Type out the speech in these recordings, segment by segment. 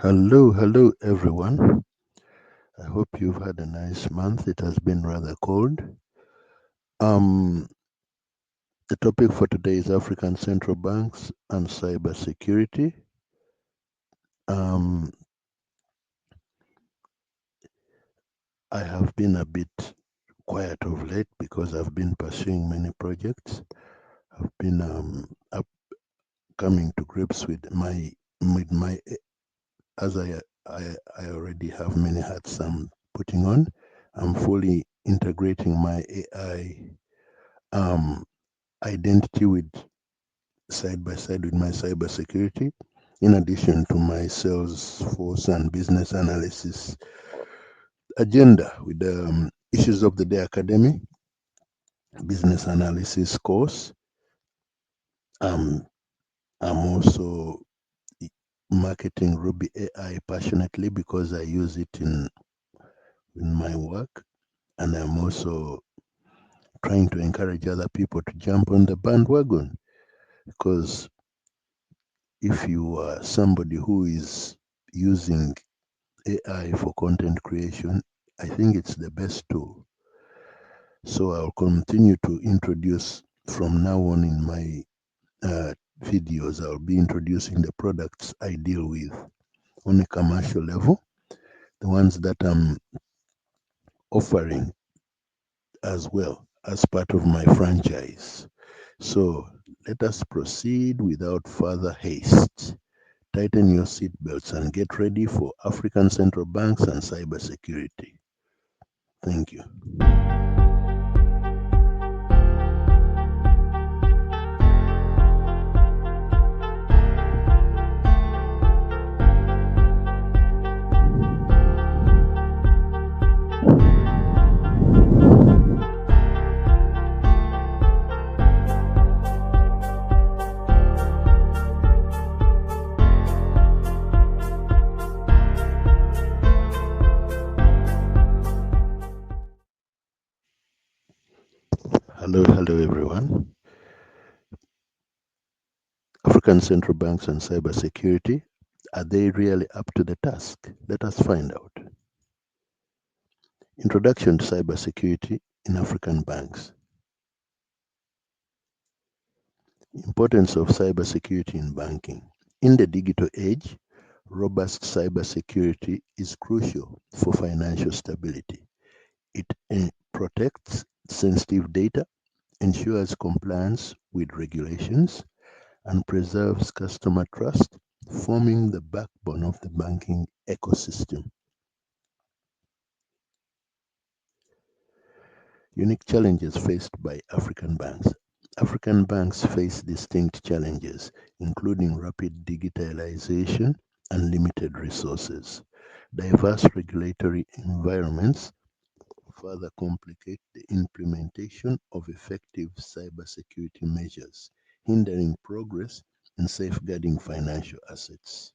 Hello everyone. I hope you've had a nice month. It has been rather cold. Um, the topic for today is African central banks and cybersecurity. Um, I have been a bit quiet of late because I've been pursuing many projects. I've been up coming to grips with my as I already have many hats I'm putting on. I'm fully integrating my AI um, identity with side by side with my cybersecurity, in addition to my Salesforce and business analysis agenda with the Issues of the Day Academy business analysis course. Um, I'm also marketing Ruby AI passionately because I use it in my work, and I'm also trying to encourage other people to jump on the bandwagon because if you are somebody who is using AI for content creation, I think it's the best tool. So I'll continue to introduce from now on in my videos, I'll be introducing the products I deal with on a commercial level, the ones that I'm offering as well as part of my franchise. So let us proceed without further haste. Tighten your seatbelts and get ready for African central banks and cybersecurity. Thank you. Hello everyone. African central banks and cybersecurity, are they really up to the task? Let us find out. Introduction to cybersecurity in African banks. Importance of cybersecurity in banking. In the digital age, robust cybersecurity is crucial for financial stability. It protects sensitive data, ensures compliance with regulations, and preserves customer trust, forming the backbone of the banking ecosystem. Unique challenges faced by African banks. African banks face distinct challenges, including rapid digitalization and limited resources. Diverse regulatory environments further complicate the implementation of effective cybersecurity measures, hindering progress in safeguarding financial assets.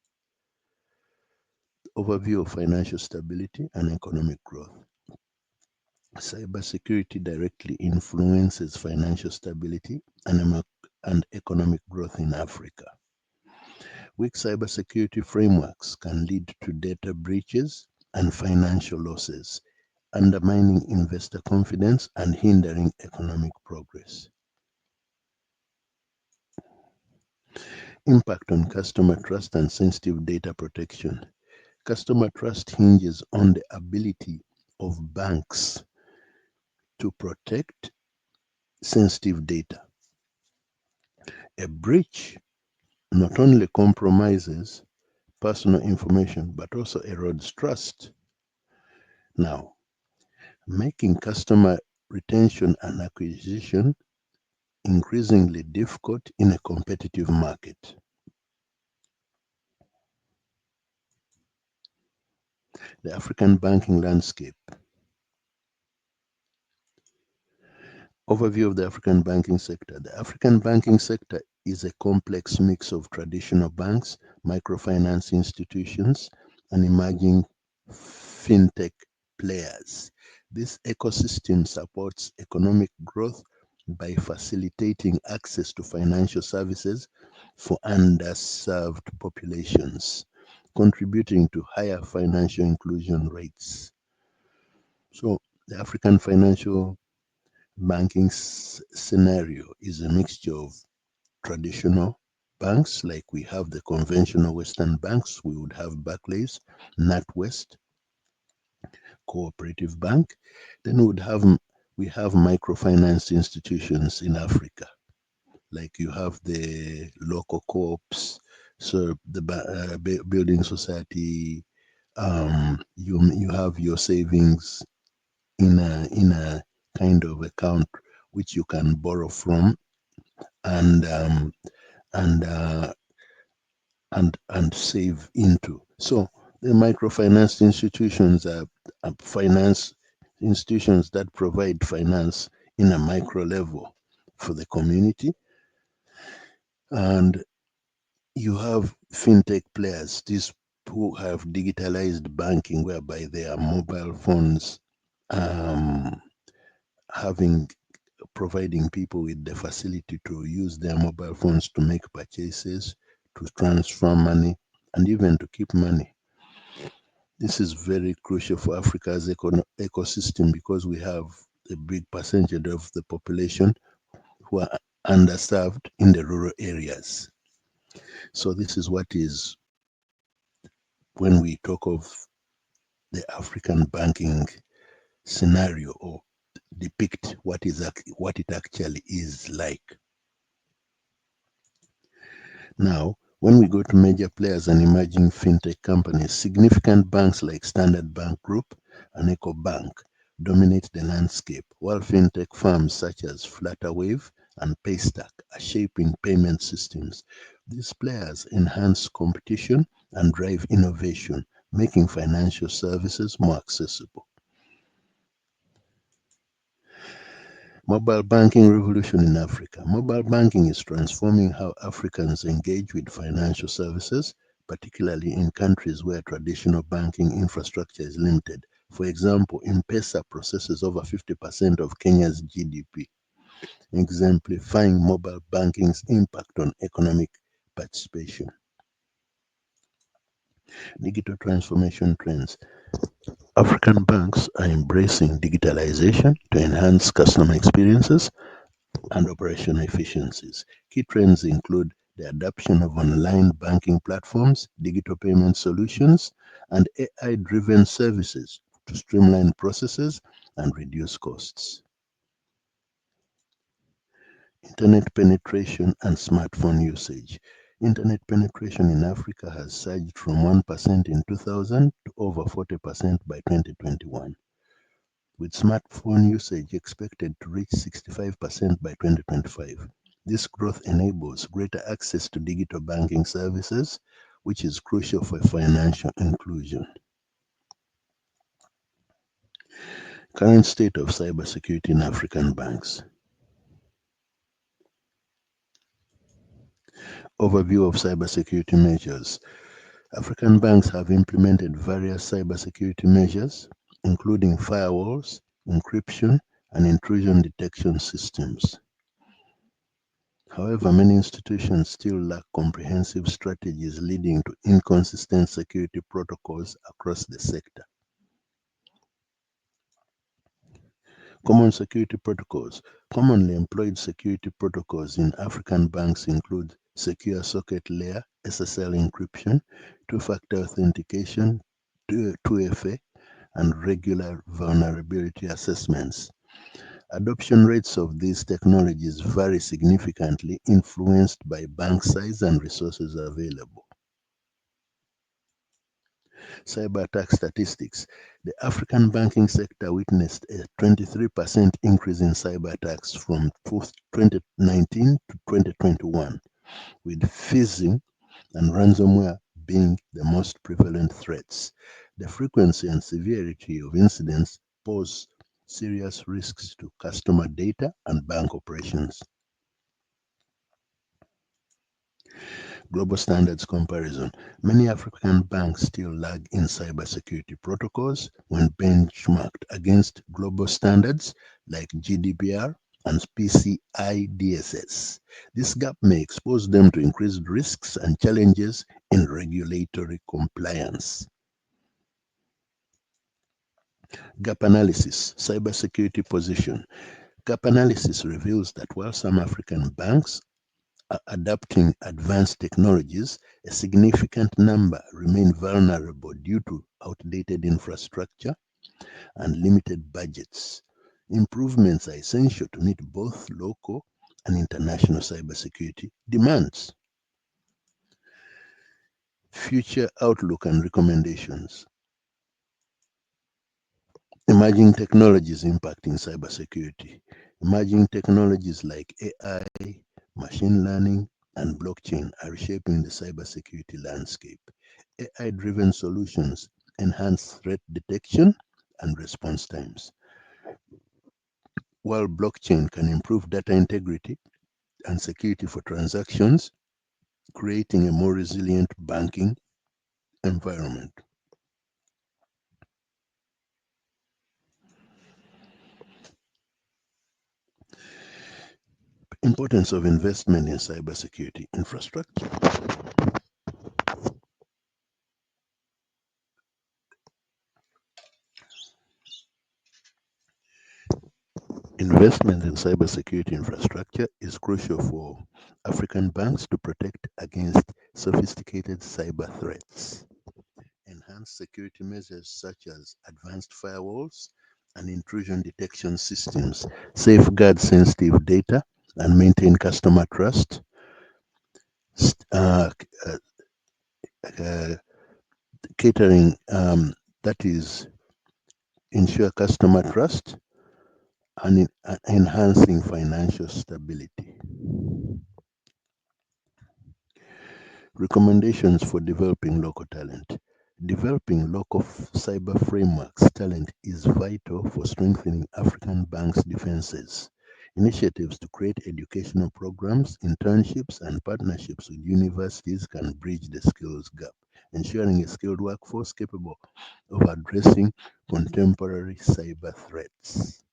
Overview of financial stability and economic growth. Cybersecurity directly influences financial stability and economic growth in Africa. Weak cybersecurity frameworks can lead to data breaches and financial losses, undermining investor confidence and hindering economic progress. Impact on customer trust and sensitive data protection. Customer trust hinges on the ability of banks to protect sensitive data. A breach not only compromises personal information but also erodes trust. Now, making customer retention and acquisition increasingly difficult in a competitive market. The African banking landscape. Overview of the African banking sector. The African banking sector is a complex mix of traditional banks, microfinance institutions, and emerging fintech players. This ecosystem supports economic growth by facilitating access to financial services for underserved populations. contributing to higher financial inclusion rates. So the African financial banking scenario is a mixture of traditional banks, like we have the conventional Western banks, we would have Barclays, NatWest, Cooperative Bank. Then we have microfinance institutions in Africa, like you have the local co-ops, so the building society. You have your savings in a kind of account which you can borrow from, and and uh, and save into. So the microfinance institutions are finance institutions that provide finance in a micro level for the community. And you have fintech players, these who have digitalized banking, whereby their mobile phones um, having providing people with the facility to use their mobile phones to make purchases, to transfer money, and even to keep money. This is very crucial for Africa's ecosystem, because we have a big percentage of the population who are underserved in the rural areas. So this is what is when we talk of the African banking scenario, or depict what it actually is like. Now, when we go to major players and emerging fintech companies, significant banks like Standard Bank Group and EcoBank dominate the landscape, while fintech firms such as Flutterwave and Paystack are shaping payment systems. These players enhance competition and drive innovation, making financial services more accessible. Mobile banking revolution in Africa. Mobile banking is transforming how Africans engage with financial services, particularly in countries where traditional banking infrastructure is limited. For example, M-Pesa processes over 50% of Kenya's GDP, exemplifying mobile banking's impact on economic participation. Digital transformation trends. African banks are embracing digitalization to enhance customer experiences and operational efficiencies. Key trends include the adoption of online banking platforms, digital payment solutions, and AI-driven services to streamline processes and reduce costs. Internet penetration and smartphone usage. Internet penetration in Africa has surged from 1% in 2000 to over 40% by 2021, with smartphone usage expected to reach 65% by 2025. This growth enables greater access to digital banking services, which is crucial for financial inclusion. Current state of cybersecurity in African banks. Overview of cybersecurity measures. African banks have implemented various cybersecurity measures, including firewalls, encryption, and intrusion detection systems. However, many institutions still lack comprehensive strategies, leading to inconsistent security protocols across the sector. Common security protocols. Commonly employed security protocols in African banks include secure socket layer, SSL encryption, two-factor authentication, 2FA, and regular vulnerability assessments. Adoption rates of these technologies vary significantly, influenced by bank size and resources available. Cyber attack statistics. The African banking sector witnessed a 23% increase in cyber attacks from 2019 to 2021, with phishing and ransomware being the most prevalent threats. The frequency and severity of incidents pose serious risks to customer data and bank operations. Global standards comparison. Many African banks still lag in cybersecurity protocols when benchmarked against global standards like GDPR and PCI DSS. This gap may expose them to increased risks and challenges in regulatory compliance. Gap analysis, cybersecurity position. Gap analysis reveals that while some African banks are adopting advanced technologies, a significant number remain vulnerable due to outdated infrastructure and limited budgets. Improvements are essential to meet both local and international cybersecurity demands. Future outlook and recommendations. Emerging technologies impacting cybersecurity. Emerging technologies like AI, machine learning, and blockchain are reshaping the cybersecurity landscape. AI-driven solutions enhance threat detection and response times, while blockchain can improve data integrity and security for transactions, creating a more resilient banking environment. Importance of investment in cybersecurity infrastructure. Investment in cybersecurity infrastructure is crucial for African banks to protect against sophisticated cyber threats. Enhanced security measures such as advanced firewalls and intrusion detection systems safeguard sensitive data and maintain customer trust. st- uh, uh, uh, Catering, that is, ensure customer trust and enhancing financial stability. Recommendations for developing local talent. Developing local cyber frameworks talent is vital for strengthening African banks' defenses. Initiatives to create educational programs, internships, and partnerships with universities can bridge the skills gap, ensuring a skilled workforce capable of addressing contemporary cyber threats.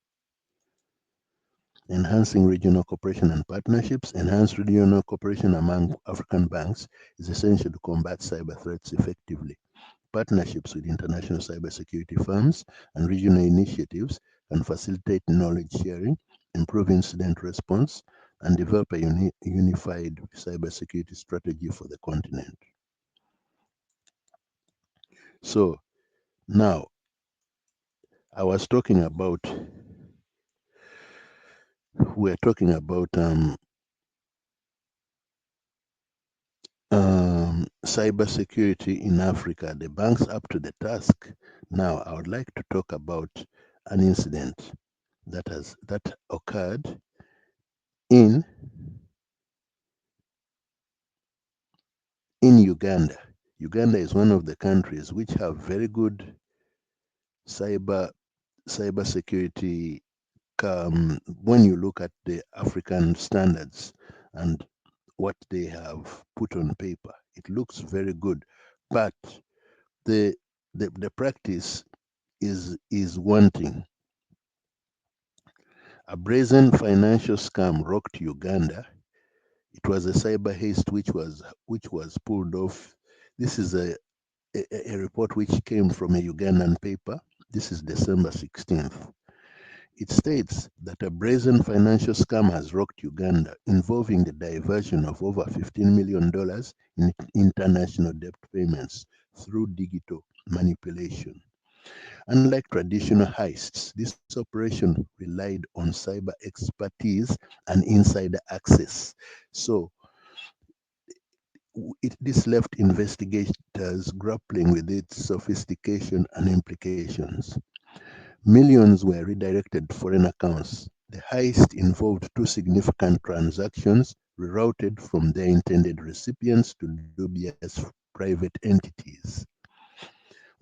Enhancing regional cooperation and partnerships. Enhanced regional cooperation among African banks is essential to combat cyber threats effectively. Partnerships with international cybersecurity firms and regional initiatives can facilitate knowledge sharing, improve incident response, and develop a unified cybersecurity strategy for the continent. So now I was talking about, we're talking about cybersecurity in Africa, the banks up to the task. Now, I would like to talk about an incident that occurred in Uganda. Uganda is one of the countries which have very good cyber cybersecurity. When you look at the African standards and what they have put on paper, it looks very good, but the the practice is wanting. A brazen financial scam rocked Uganda. It was a cyber haste which was pulled off. This is a report which came from a Ugandan paper. This is December 16th. It states that a brazen financial scam has rocked Uganda, involving the diversion of over $15 million in international debt payments through digital manipulation. Unlike traditional heists, this operation relied on cyber expertise and insider access. So this left investigators grappling with its sophistication and implications. Millions were redirected to foreign accounts. The heist involved two significant transactions rerouted from their intended recipients to dubious private entities.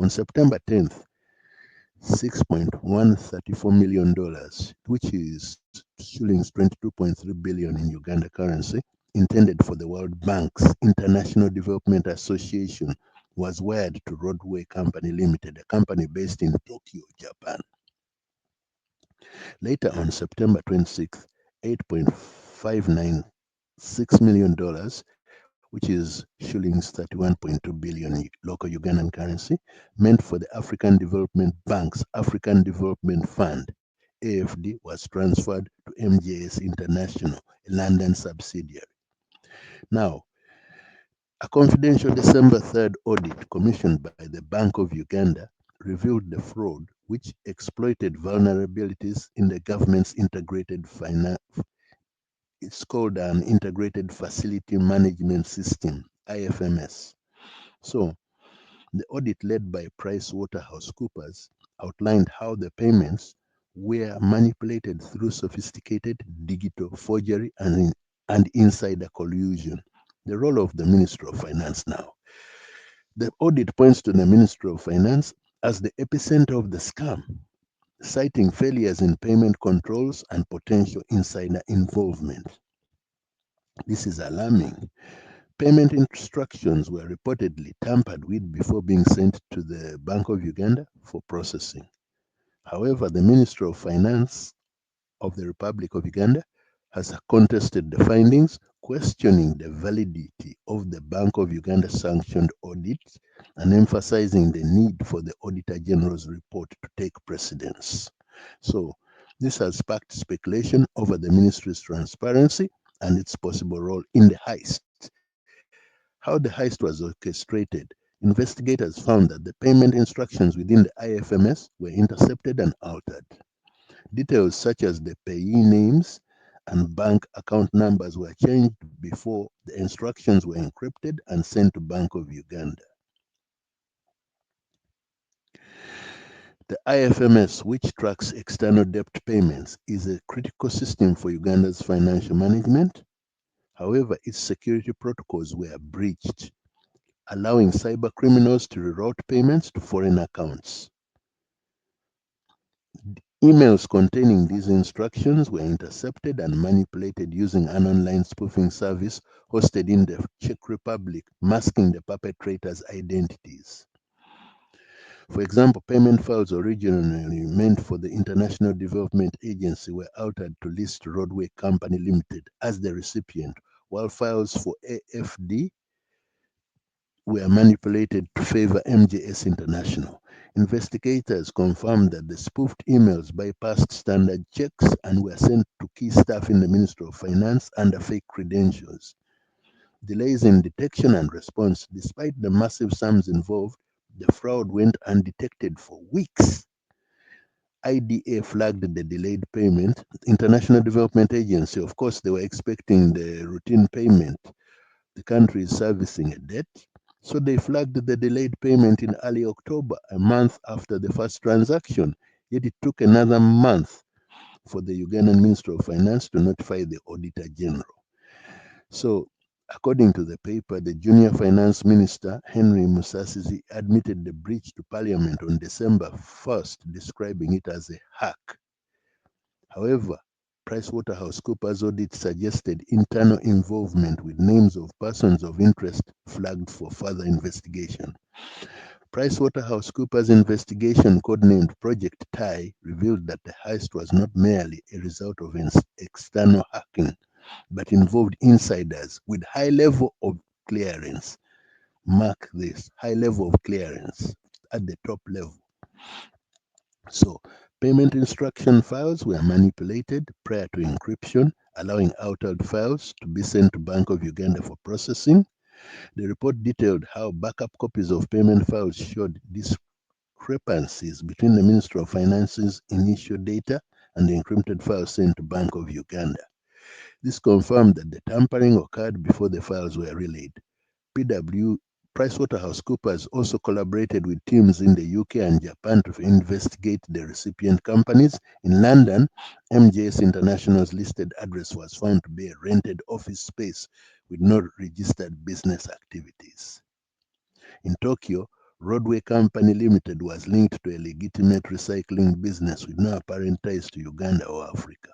On September 10th, $6.134 million, which is shillings 22.3 billion in Uganda currency, intended for the World Bank's International Development Association, was wired to Roadway Company Limited, a company based in Tokyo, Japan. Later on September 26th, $8.596 million, which is shillings 31.2 billion local Ugandan currency, meant for the African Development Bank's African Development Fund, AFD, was transferred to MJS International, a London subsidiary. Now, a confidential December 3rd audit commissioned by the Bank of Uganda revealed the fraud which exploited vulnerabilities in the government's it's called an integrated facility management system, IFMS. So, the audit led by PricewaterhouseCoopers outlined how the payments were manipulated through sophisticated digital forgery and insider collusion. The role of the Ministry of Finance now. The audit points to the Ministry of Finance as the epicenter of the scam, citing failures in payment controls and potential insider involvement. This is alarming. Payment instructions were reportedly tampered with before being sent to the Bank of Uganda for processing. However, the Ministry of Finance of the Republic of Uganda has contested the findings, questioning the validity of the Bank of Uganda sanctioned audit and emphasizing the need for the Auditor General's report to take precedence. So, this has sparked speculation over the ministry's transparency and its possible role in the heist. How the heist was orchestrated. Investigators found that the payment instructions within the IFMS were intercepted and altered. Details such as the payee names and bank account numbers were changed before the instructions were encrypted and sent to Bank of Uganda. The IFMS, which tracks external debt payments, is a critical system for Uganda's financial management. However, its security protocols were breached, allowing cybercriminals to reroute payments to foreign accounts. Emails containing these instructions were intercepted and manipulated using an online spoofing service hosted in the Czech Republic, masking the perpetrators' identities. For example, payment files originally meant for the International Development Agency were altered to list Roadway Company Limited as the recipient, while files for AFD were manipulated to favor MJS International. Investigators confirmed that the spoofed emails bypassed standard checks and were sent to key staff in the Ministry of Finance under fake credentials. Delays in detection and response. Despite the massive sums involved, the fraud went undetected for weeks. IDA flagged the delayed payment. International Development Agency, of course, they were expecting the routine payment. The country is servicing a debt. So they flagged the delayed payment in early October, a month after the first transaction. Yet it took another month for the Ugandan Ministry of Finance to notify the Auditor General. So, according to the paper, the junior finance minister, Henry Musasizi, admitted the breach to Parliament on December 1st, describing it as a hack. However, PricewaterhouseCoopers audit suggested internal involvement with names of persons of interest flagged for further investigation. PricewaterhouseCoopers investigation, codenamed Project TIE, revealed that the heist was not merely a result of external hacking, but involved insiders with high level of clearance. Mark this, high level of clearance at the top level. So, payment instruction files were manipulated prior to encryption, allowing altered files to be sent to Bank of Uganda for processing. The report detailed how backup copies of payment files showed discrepancies between the Ministry of Finance's initial data and the encrypted files sent to Bank of Uganda. This confirmed that the tampering occurred before the files were relayed. PW PricewaterhouseCoopers also collaborated with teams in the UK and Japan to investigate the recipient companies. In London, MJS International's listed address was found to be a rented office space with no registered business activities. In Tokyo, Roadway Company Limited was linked to a legitimate recycling business with no apparent ties to Uganda or Africa.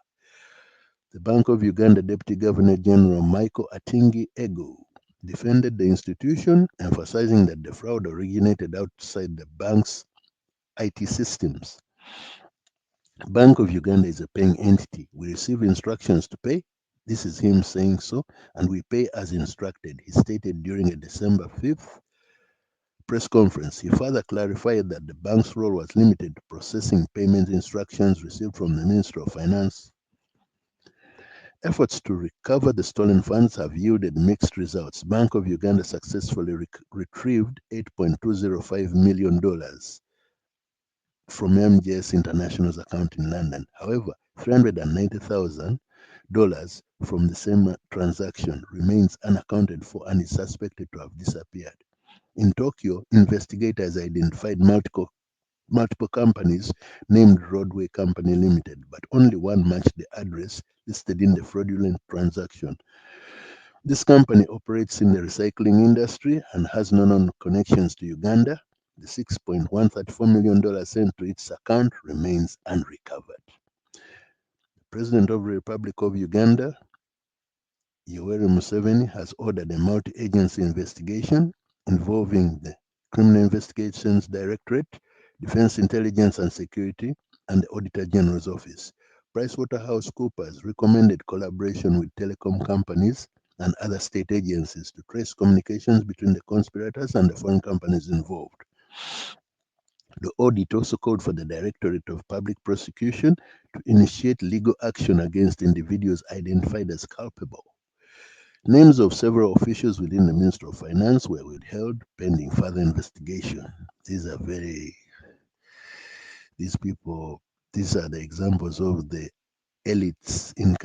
The Bank of Uganda Deputy Governor General Michael Atingi Ego defended the institution, emphasizing that the fraud originated outside the bank's IT systems. Bank of Uganda is a paying entity. We receive instructions to pay. This is him saying so, and we pay as instructed, he stated during a December 5th press conference. He further clarified that the bank's role was limited to processing payment instructions received from the Minister of Finance. Efforts to recover the stolen funds have yielded mixed results. Bank of Uganda successfully retrieved $8.205 million from MJS International's account in London. However, $390,000 from the same transaction remains unaccounted for and is suspected to have disappeared. In Tokyo, investigators identified multiple companies named Roadway Company Limited, but only one matched the address listed in the fraudulent transaction. This company operates in the recycling industry and has no known connections to Uganda. The $6.134 million sent to its account remains unrecovered. The President of the Republic of Uganda, Yoweri Museveni, has ordered a multi-agency investigation involving the Criminal Investigations Directorate, Defense Intelligence and Security, and the Auditor General's Office. PricewaterhouseCoopers recommended collaboration with telecom companies and other state agencies to trace communications between the conspirators and the foreign companies involved. The audit also called for the Directorate of Public Prosecution to initiate legal action against individuals identified as culpable. Names of several officials within the Ministry of Finance were withheld pending further investigation. These are very, these people, these are the examples of the elites in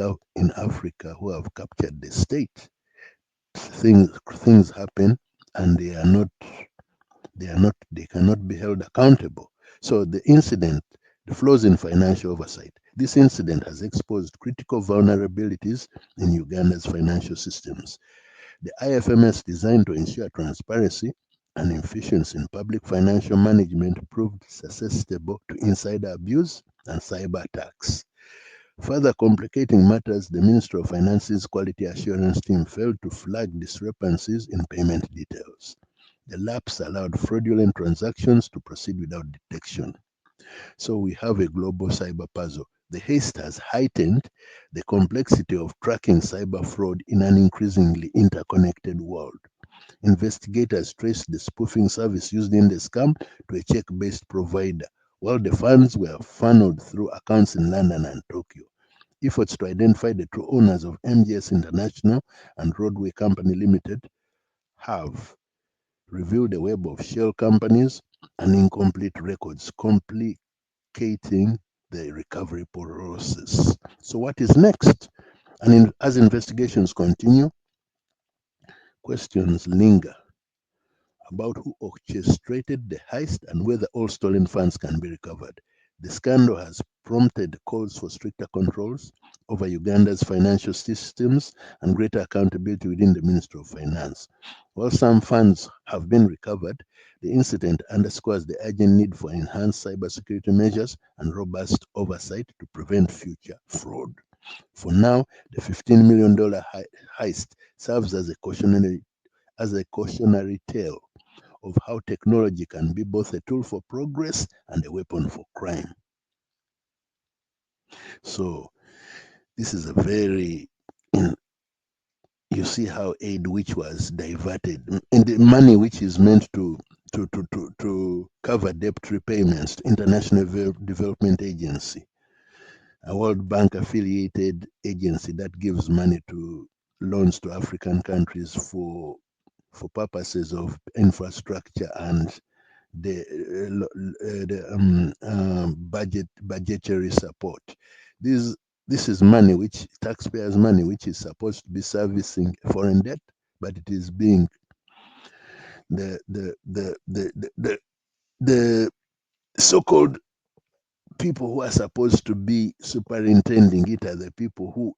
Africa who have captured the state. Things happen and they cannot be held accountable. So the incident, the flaws in financial oversight. This incident has exposed critical vulnerabilities in Uganda's financial systems. The IFMS, designed to ensure transparency and efficiency in public financial management, proved susceptible to insider abuse and cyber attacks. Further complicating matters, the Ministry of Finance's Quality Assurance team failed to flag discrepancies in payment details. The lapse allowed fraudulent transactions to proceed without detection. So we have a global cyber puzzle. The haste has heightened the complexity of tracking cyber fraud in an increasingly interconnected world. Investigators traced the spoofing service used in the scam to a check-based provider, while the funds were funneled through accounts in London and Tokyo. Efforts to identify the true owners of MGS International and Roadway Company Limited have revealed a web of shell companies and incomplete records, complicating the recovery process. So, what is next? As investigations continue, questions linger about who orchestrated the heist and whether all stolen funds can be recovered. The scandal has prompted calls for stricter controls over Uganda's financial systems and greater accountability within the Ministry of Finance. While some funds have been recovered, the incident underscores the urgent need for enhanced cybersecurity measures and robust oversight to prevent future fraud. For now, the $15 million heist serves as a cautionary tale of how technology can be both a tool for progress and a weapon for crime. So this is a very, you see how aid which was diverted and the money which is meant to cover debt repayments to International Development Agency, a World Bank affiliated agency that gives money to loans to African countries for purposes of infrastructure and the budgetary support. This this is money which taxpayers' money which is supposed to be servicing foreign debt, but it is being the the the the the, the, the so-called people who are supposed to be superintending it are the people who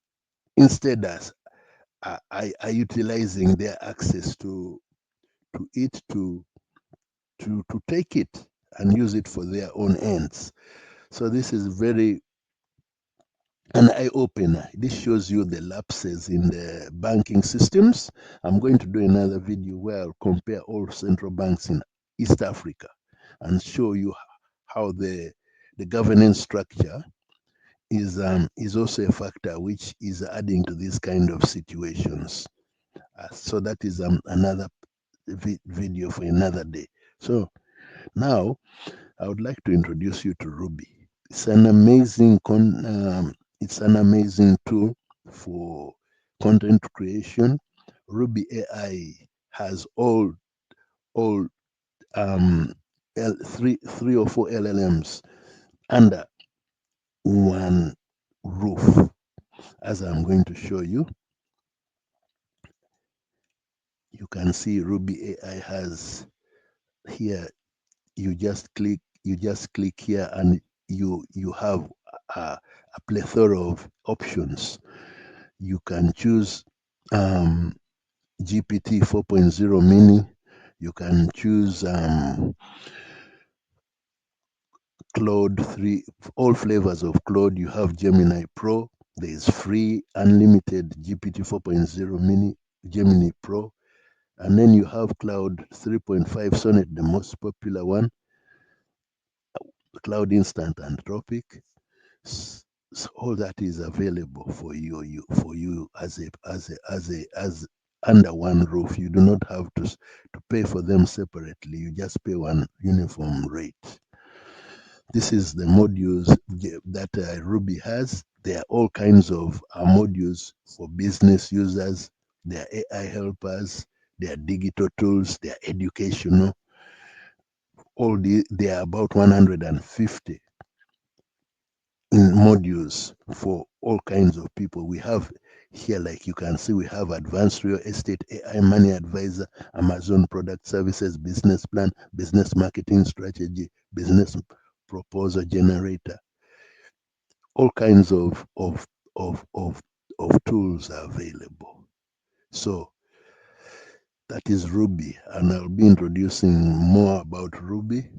instead are utilizing their access to it to take it and use it for their own ends. So this is very an eye opener. This shows you the lapses in the banking systems. I'm going to do another video where I'll compare all central banks in East Africa and show you how the governance structure is also a factor which is adding to this kind of situations. So that is another video for another day. So now I would like to introduce you to Ruby. It's an amazing it's an amazing tool for content creation. Ruby AI has all three or four LLMs under one roof. As I'm going to show you, you can see Ruby AI has here. You just click here, and you have a plethora of options. You can choose GPT 4.0 mini. You can choose Claude 3, all flavors of Claude. You have Gemini Pro. There is free, unlimited GPT 4.0 mini, Gemini Pro. And then you have Cloud 3.5 Sonnet, the most popular one, Cloud Instant Anthropic. So all that is available for you as under one roof. You do not have to pay for them separately. You just pay one uniform rate. This is the modules that Ruby has. There are all kinds of modules for business users. There are AI helpers. There are digital tools. They are educational. There are about 150 in modules for all kinds of people. We have here, like you can see, we have advanced real estate, AI money advisor, Amazon product services, business plan, business marketing strategy, business proposal generator. All kinds of tools are available. So that is Ruby, and I'll be introducing more about Ruby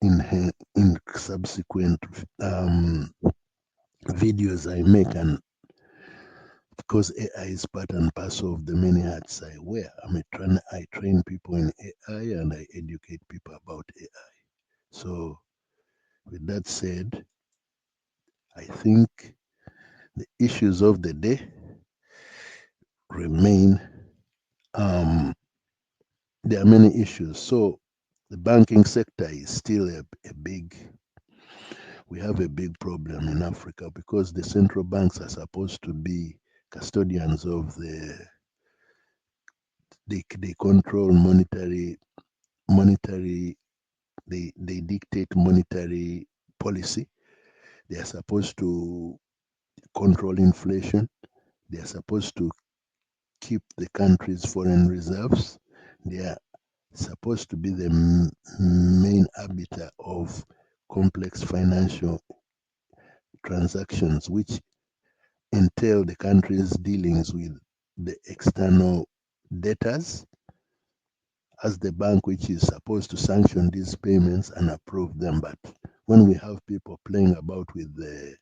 in subsequent videos I make, and because AI is part and parcel of the many hats I wear. I train people in AI and I educate people about AI. So with that said, I think the issues of the day remain. There are many issues. So the banking sector is still a big. We have a big problem in Africa because the central banks are supposed to be custodians of they control monetary they dictate monetary policy. They are supposed to control inflation. They are supposed to keep the country's foreign reserves. They are supposed to be the main arbiter of complex financial transactions, which entail the country's dealings with the external debtors, as the bank which is supposed to sanction these payments and approve them. But when we have people playing about with the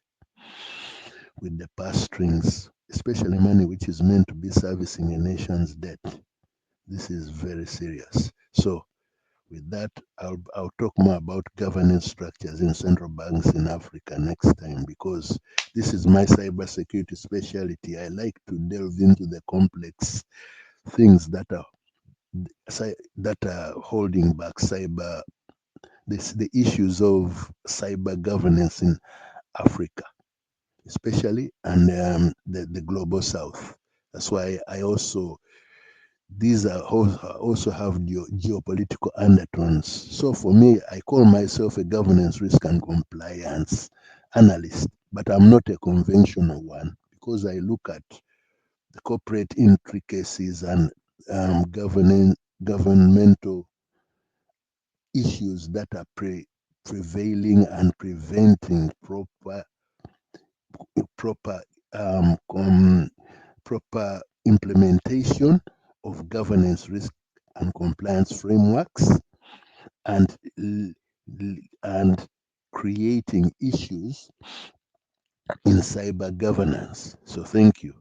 purse strings, especially money which is meant to be servicing a nation's debt, this is very serious. So with that, I'll talk more about governance structures in central banks in Africa next time, because this is my cybersecurity specialty. I like to delve into the complex things that are holding back the issues of cyber governance in Africa, especially, and the global south. That's why these are also have geopolitical undertones. So for me, I call myself a governance risk and compliance analyst, but I'm not a conventional one, because I look at the corporate intricacies and governmental issues that are prevailing and preventing proper proper implementation of governance risk and compliance frameworks, and and creating issues in cyber governance. So thank you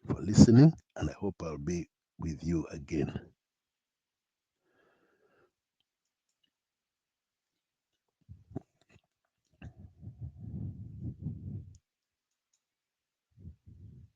for listening, and I hope I'll be with you again.